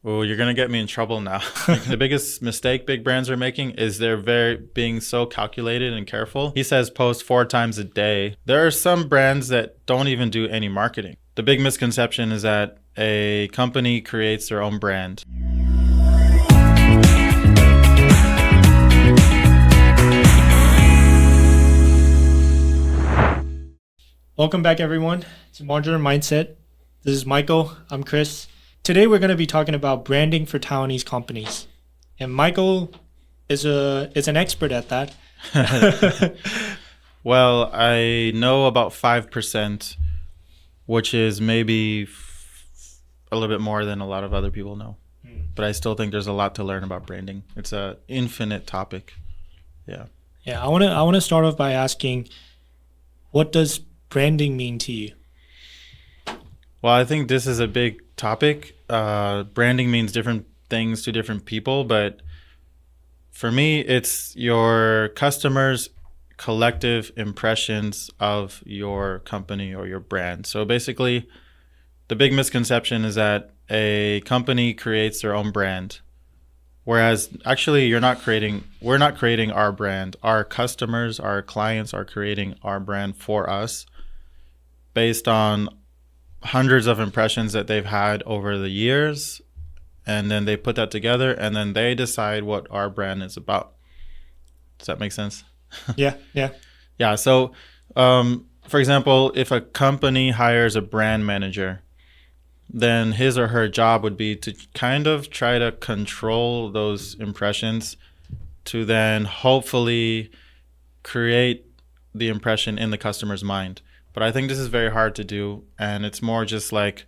Oh, you're gonna get me in trouble now. The biggest mistake big brands are making is they're very being so calculated and careful. He says post 4 times a day. There are some brands that don't even do any marketing. The big misconception is that a company creates their own brand. Welcome back, everyone. It's Modular Mindset. This is Michael. I'm Chris. Today, we're going to be talking about branding for Taiwanese companies. And Michael is an expert at that. Well, I know about 5%, which is maybe a little bit more than a lot of other people know. But I still think there's a lot to learn about branding. It's an infinite topic. Yeah. Yeah, I want to start off by asking, what does branding mean to you? Well, I think this is a big topic. Branding means different things to different people, but for me, it's your customers' collective impressions of your company or your brand. So basically, the big misconception is that a company creates their own brand, whereas actually we're not creating our brand. Our customers, our clients are creating our brand for us based on hundreds of impressions that they've had over the years, and then they put that together and then they decide what our brand is about. Does that make sense? Yeah. Yeah. So for example, if a company hires a brand manager, then his or her job would be to kind of try to control those impressions to then hopefully create the impression in the customer's mind. But I think this is very hard to do, and it's more just like,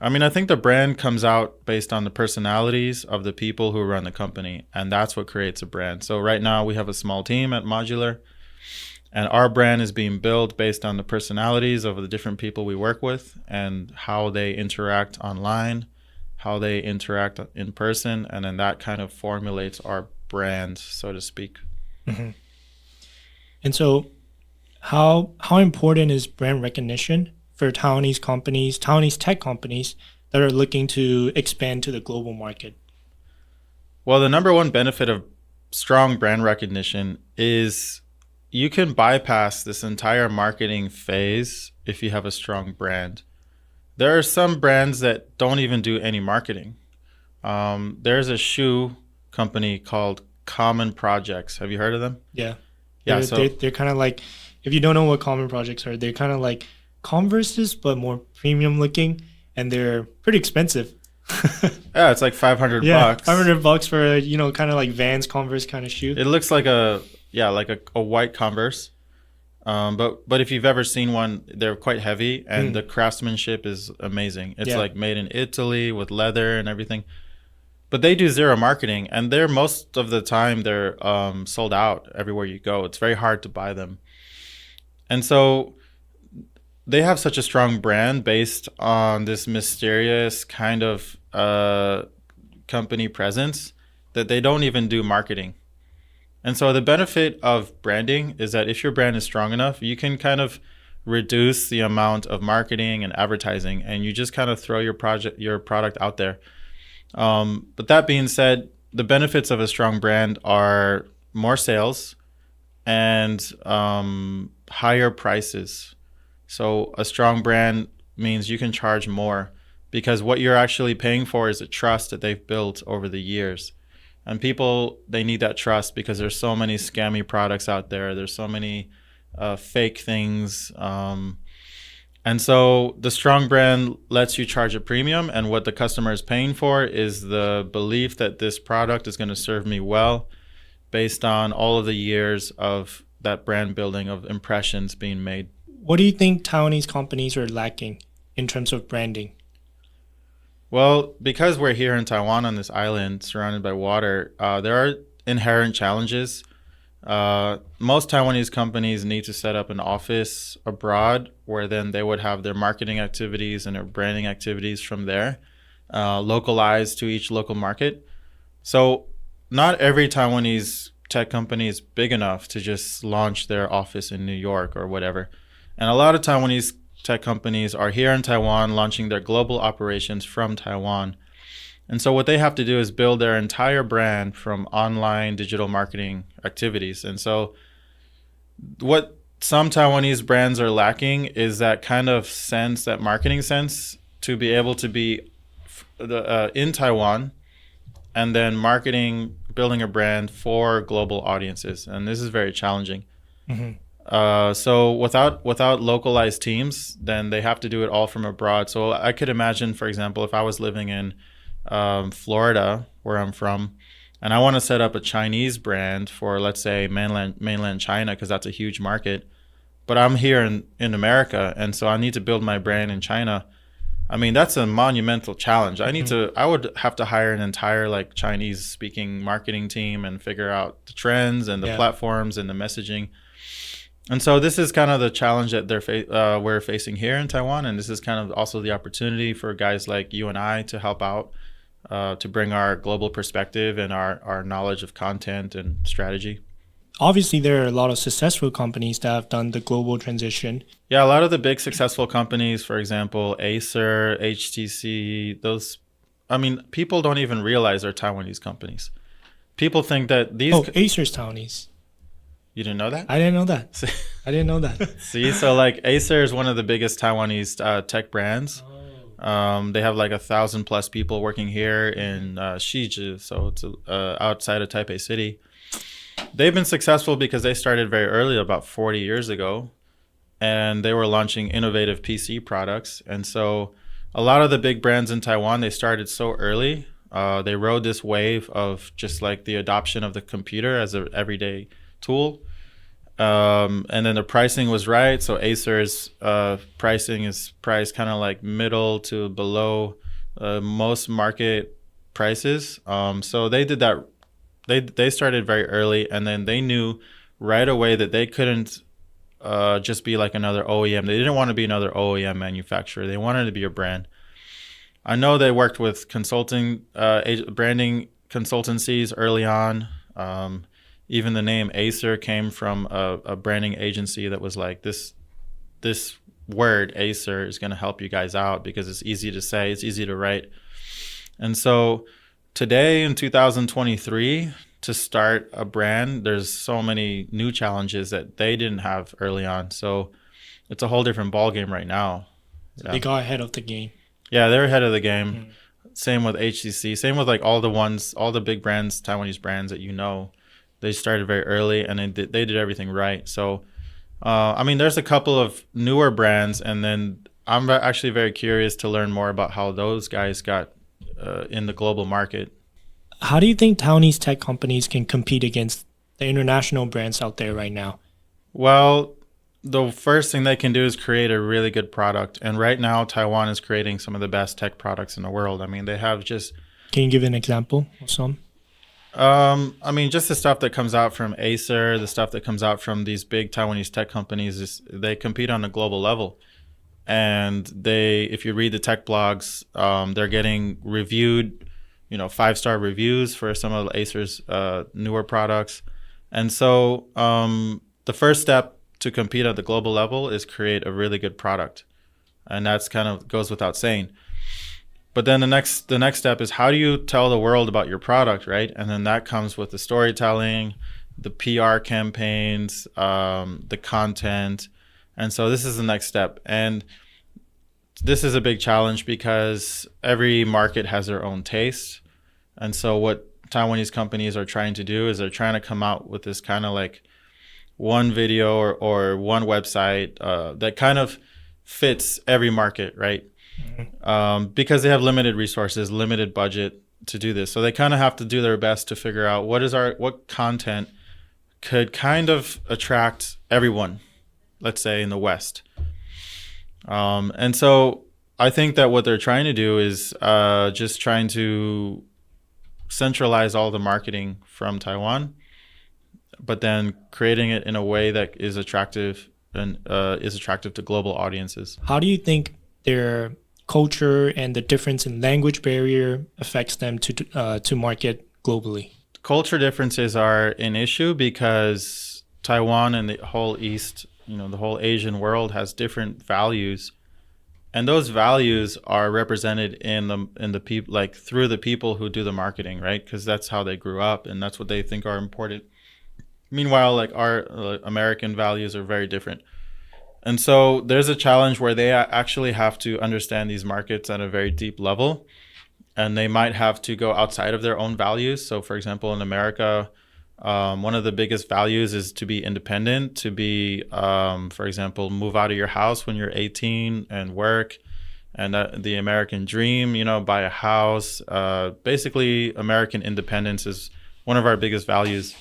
I think the brand comes out based on the personalities of the people who run the company, and that's what creates a brand. So right now we have a small team at Modular, and our brand is being built based on the personalities of the different people we work with and how they interact online, how they interact in person, and then that kind of formulates our brand, so to speak. Mm-hmm. And so how important is brand recognition for Taiwanese tech companies that are looking to expand to the global market? Well, the number one benefit of strong brand recognition is you can bypass this entire marketing phase if you have a strong brand. There are some brands that don't even do any marketing. There's a shoe company called Common Projects. Have you heard of them? Yeah. Yeah. They're kind of like, if you don't know what Common Projects are, they're kind of like Converses, but more premium looking, and they're pretty expensive. Yeah, it's like $500. Yeah, $500 for a, kind of like Vans Converse kind of shoe. It looks like a white Converse. But if you've ever seen one, they're quite heavy, and the craftsmanship is amazing. It's like made in Italy with leather and everything. But they do zero marketing, and most of the time they're sold out everywhere you go. It's very hard to buy them. And so they have such a strong brand based on this mysterious kind of company presence that they don't even do marketing. And so the benefit of branding is that if your brand is strong enough, you can kind of reduce the amount of marketing and advertising, and you just kind of throw your product out there. But that being said, the benefits of a strong brand are more sales and higher prices. So a strong brand means you can charge more because what you're actually paying for is a trust that they've built over the years. And people, they need that trust because there's so many scammy products out there. There's so many fake things. And so the strong brand lets you charge a premium, and what the customer is paying for is the belief that this product is going to serve me well based on all of the years of that brand building, of impressions being made. What do you think Taiwanese companies are lacking in terms of branding? Well, because we're here in Taiwan on this island surrounded by water, there are inherent challenges. Most Taiwanese companies need to set up an office abroad where then they would have their marketing activities and their branding activities from there, localized to each local market. So not every Taiwanese tech company is big enough to just launch their office in New York or whatever. And a lot of Taiwanese tech companies are here in Taiwan launching their global operations from Taiwan. And so what they have to do is build their entire brand from online digital marketing activities. And so what some Taiwanese brands are lacking is that kind of sense, that marketing sense, to be able to be in Taiwan and then building a brand for global audiences. And this is very challenging. So without localized teams, then they have to do it all from abroad. So I could imagine, for example, if I was living in Florida, where I'm from, and I want to set up a Chinese brand for, let's say, mainland China, because that's a huge market. But I'm here in America, and so I need to build my brand in China. I mean, that's a monumental challenge. I would have to hire an entire like Chinese speaking marketing team and figure out the trends and the platforms and the messaging. And so this is kind of the challenge that we're facing here in Taiwan. And this is kind of also the opportunity for guys like you and I to help out, to bring our global perspective and our knowledge of content and strategy. Obviously, there are a lot of successful companies that have done the global transition. Yeah, a lot of the big successful companies, for example, Acer, HTC, people don't even realize they're Taiwanese companies. People think that these... Oh, Acer's Taiwanese. You didn't know that? I didn't know that. See, so like Acer is one of the biggest Taiwanese tech brands. They have like 1,000+ people working here in Shiji, so it's outside of Taipei City. They've been successful because they started very early, about 40 years ago, and they were launching innovative PC products. And so a lot of the big brands in Taiwan, they started so early. They rode this wave of just like the adoption of the computer as an everyday tool. And then the pricing was right. So Acer's pricing is priced kind of like middle to below most market prices. So they did that. They started very early, and then they knew right away that they couldn't just be like another OEM. They didn't want to be another OEM manufacturer. They wanted to be a brand. I know they worked with branding consultancies early on. Even the name Acer came from a branding agency that was like, this word Acer is going to help you guys out because it's easy to say, it's easy to write. And so today in 2023, to start a brand, there's so many new challenges that they didn't have early on. So it's a whole different ballgame right now. So they got ahead of the game. Yeah, they're ahead of the game. Same with HTC. Same with like all the big brands, Taiwanese brands that you know. They started very early, and they did everything right. So, there's a couple of newer brands, and then I'm actually very curious to learn more about how those guys got in the global market. How do you think Taiwanese tech companies can compete against the international brands out there right now? Well, the first thing they can do is create a really good product. And right now, Taiwan is creating some of the best tech products in the world. I mean, they have just... Can you give an example of some? Just the stuff that comes out from Acer, the stuff that comes out from these big Taiwanese tech companies, they compete on a global level. And if you read the tech blogs, they're getting reviewed, 5-star reviews for some of Acer's newer products. And so the first step to compete at the global level is create a really good product. And that's kind of goes without saying. But then the next step is, how do you tell the world about your product, right? And then that comes with the storytelling, the PR campaigns, the content. And so this is the next step. And this is a big challenge because every market has their own taste. And so what Taiwanese companies are trying to do is they're trying to come out with this kind of like one video or one website that kind of fits every market, right? Because they have limited resources, limited budget to do this. So they kind of have to do their best to figure out what content could kind of attract everyone, let's say in the West. And so I think that what they're trying to do is just trying to centralize all the marketing from Taiwan, but then creating it in a way that is attractive and is attractive to global audiences. How do you think their culture and the difference in language barrier affects them to market globally? Culture differences are an issue because Taiwan and the whole East, the whole Asian world has different values. and those values are represented in the people, like through the people who do the marketing, right? Because that's how they grew up and that's what they think are important. Meanwhile, like our American values are very different. And so there's a challenge where they actually have to understand these markets at a very deep level, and they might have to go outside of their own values. So, for example, in America, one of the biggest values is to be independent, to be, for example, move out of your house when you're 18 and work, and the American dream, buy a house. Basically, American independence is one of our biggest values.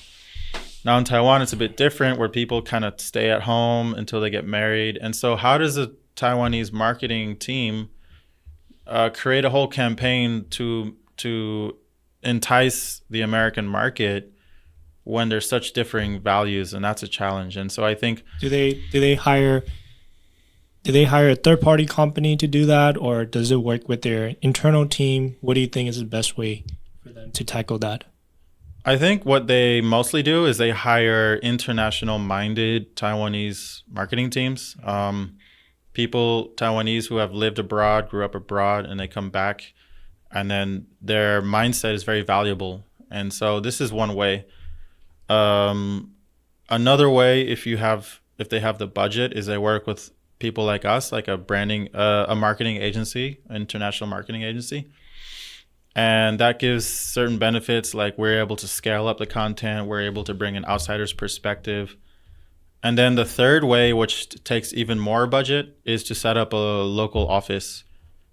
Now in Taiwan, it's a bit different where people kind of stay at home until they get married. And so how does a Taiwanese marketing team create a whole campaign to entice the American market when there's such differing values? And that's a challenge. And so I think do they hire a third party company to do that, or does it work with their internal team? What do you think is the best way for them to tackle that? I think what they mostly do is they hire international minded Taiwanese marketing teams. People, Taiwanese who have lived abroad, grew up abroad, and they come back, and then their mindset is very valuable. And so this is one way. Another way, if they have the budget, is they work with people like us, like a marketing agency, international marketing agency. And that gives certain benefits, like we're able to scale up the content, we're able to bring an outsider's perspective. And then the third way, which takes even more budget, is to set up a local office,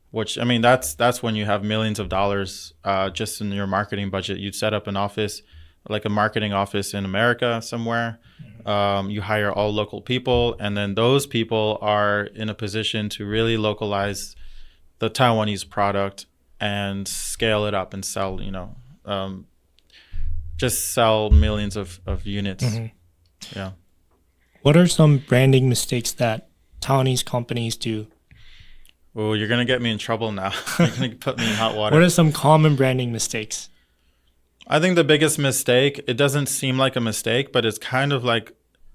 which, I mean, that's when you have millions of dollars just in your marketing budget. You'd set up an office, like a marketing office in America somewhere. You hire all local people, and then those people are in a position to really localize the Taiwanese product and scale it up and sell, just sell millions of units. Mm-hmm. Yeah. What are some branding mistakes that Taiwanese companies do? Oh, you're going to get me in trouble now. You're going to put me in hot water. What are some common branding mistakes? I think the biggest mistake, it doesn't seem like a mistake, but it's kind of like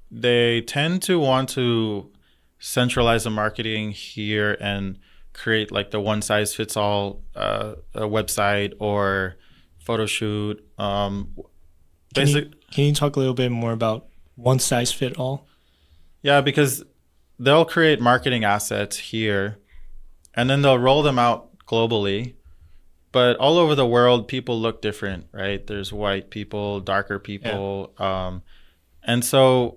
they tend to want to centralize the marketing here and create like the one size fits all a website or photo shoot. Can you talk a little bit more about one size fit all? Yeah, because they'll create marketing assets here and then they'll roll them out globally. But all over the world, people look different, right? There's white people, darker people. Yeah. And so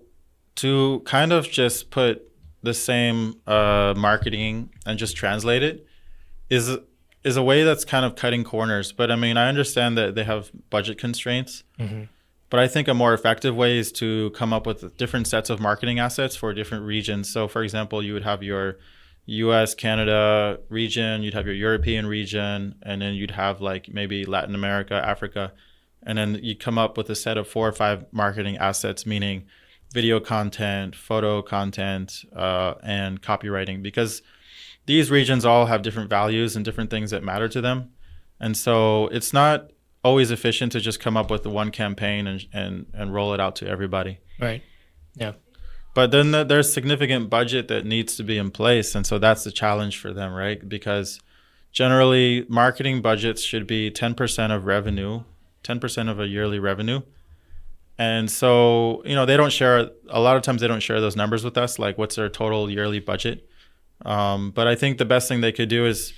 to kind of just put the same marketing and just translate it is a way that's kind of cutting corners. But I mean, I understand that they have budget constraints. Mm-hmm. But I think a more effective way is to come up with different sets of marketing assets for different regions. So for example, you would have your US, Canada region, you'd have your European region, and then you'd have like maybe Latin America, Africa. And then you come up with a set of 4 or 5 marketing assets, meaning video content, photo content, and copywriting, because these regions all have different values and different things that matter to them. And so it's not always efficient to just come up with the one campaign and roll it out to everybody. Right. Yeah. But then there's significant budget that needs to be in place. And so that's the challenge for them, right? Because generally marketing budgets should be 10% of revenue, 10% of a yearly revenue. And so, they don't share, a lot of times they don't share those numbers with us, like what's their total yearly budget. But I think the best thing they could do is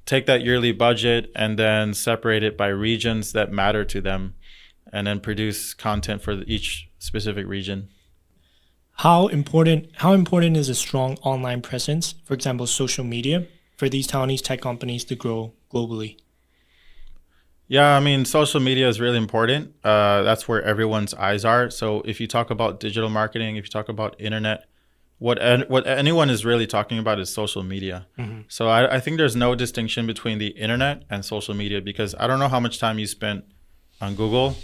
take that yearly budget and then separate it by regions that matter to them and then produce content for each specific region. How important is a strong online presence, for example, social media, for these Taiwanese tech companies to grow globally? Yeah, I mean, social media is really important. That's where everyone's eyes are. So if you talk about digital marketing, if you talk about internet, what anyone is really talking about is social media. Mm-hmm. So I think there's no distinction between the internet and social media, because I don't know how much time you spent on Google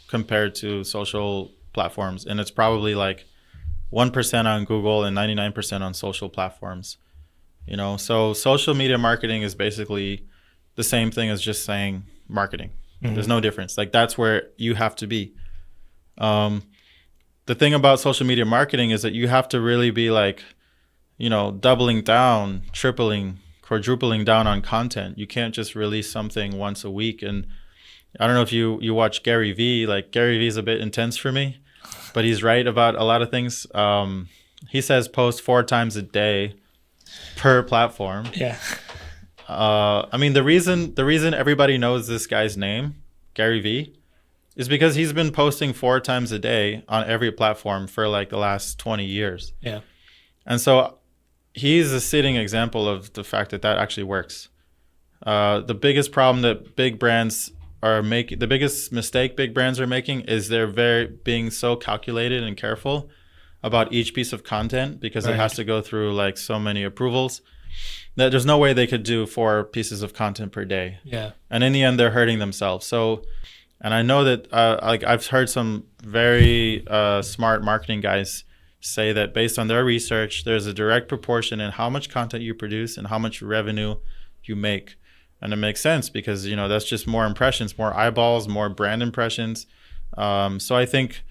compared to social platforms. And it's probably like 1% on Google and 99% on social platforms. So social media marketing is basically the same thing as just saying marketing. Mm-hmm. There's no difference. Like that's where you have to be. The thing about social media marketing is that you have to really be like, doubling down, tripling, quadrupling down on content. You can't just release something once a week. And I don't know if you watch Gary Vee. Like, Gary Vee is a bit intense for me, but he's right about a lot of things. He says post 4 times a day per platform. Yeah. I mean, the reason everybody knows this guy's name, Gary Vee, is because he's been posting 4 times a day on every platform for like the last 20 years. Yeah. And so he's a sitting example of the fact that actually works. The biggest problem that big brands are making, the biggest mistake big brands are making, is they're being so calculated and careful about each piece of content, because it has to go through like so many approvals that there's no way they could do 4 pieces of content per day. Yeah. And in the end, they're hurting themselves. So, and I know that like I've heard some very smart marketing guys say that based on their research, there's a direct proportion in how much content you produce and how much revenue you make. And it makes sense, because, you know, that's just more impressions, more eyeballs, more brand impressions. So I think,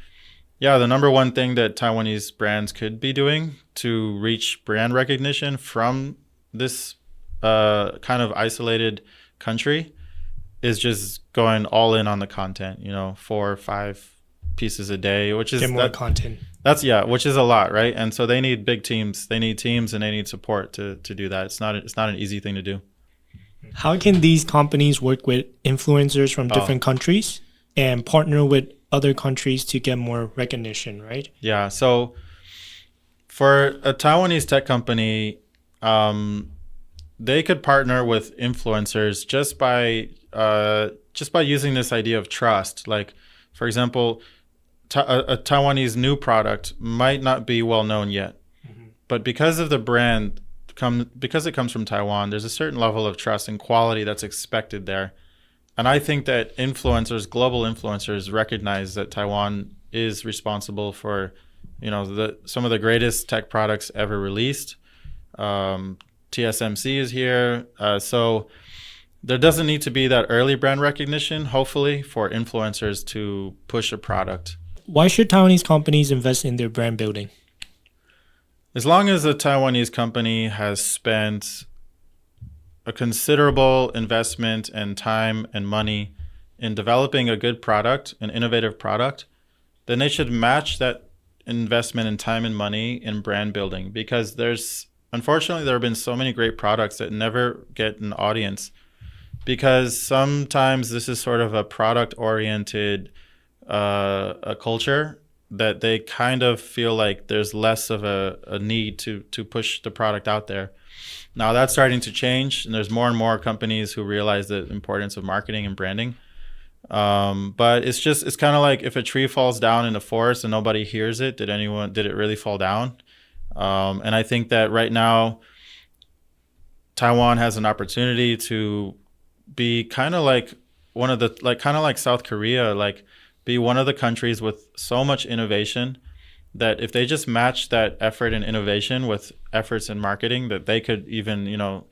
yeah, the number one thing that Taiwanese brands could be doing to reach brand recognition from this kind of isolated country is just going all in on the content, you know, 4 or 5 pieces a day, which is get more content. That's, yeah, which is a lot, right? And so they need big teams. They need teams and they need support to do that. It's not an easy thing to do. How can these companies work with influencers from different countries and partner with other countries to get more recognition, right? Yeah. So for a Taiwanese tech company, they could partner with influencers just by using this idea of trust. Like, for example, a Taiwanese new product might not be well known yet, but because of the brand, because it comes from Taiwan, there's a certain level of trust and quality that's expected there. And I think that influencers, global influencers, recognize that Taiwan is responsible for, you know, some of the greatest tech products ever released. TSMC is here. So there doesn't need to be that early brand recognition, hopefully, for influencers to push a product. Why should Taiwanese companies invest in their brand building? As long as a Taiwanese company has spent a considerable investment and time and money in developing a good product, an innovative product, then they should match that investment in time and money in brand building, because unfortunately, there have been so many great products that never get an audience, because sometimes this is sort of a product-oriented a culture that they kind of feel like there's less of a need to push the product out there. Now that's starting to change, and there's more and more companies who realize the importance of marketing and branding. But it's kind of like if a tree falls down in the forest and nobody hears it, did it really fall down? And I think that right now, Taiwan has an opportunity to be kind of like kind of like South Korea, like be one of the countries with so much innovation that if they just match that effort in innovation with efforts in marketing, that they could even, you know,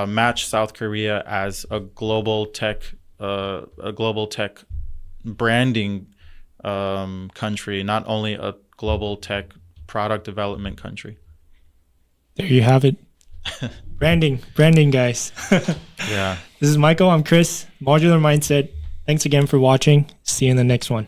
match South Korea as a global tech branding country, not only a global tech product development country. There you have it. Branding, guys. Yeah. This is Michael. I'm Chris. Modular Mindset. Thanks again for watching. See you in the next one.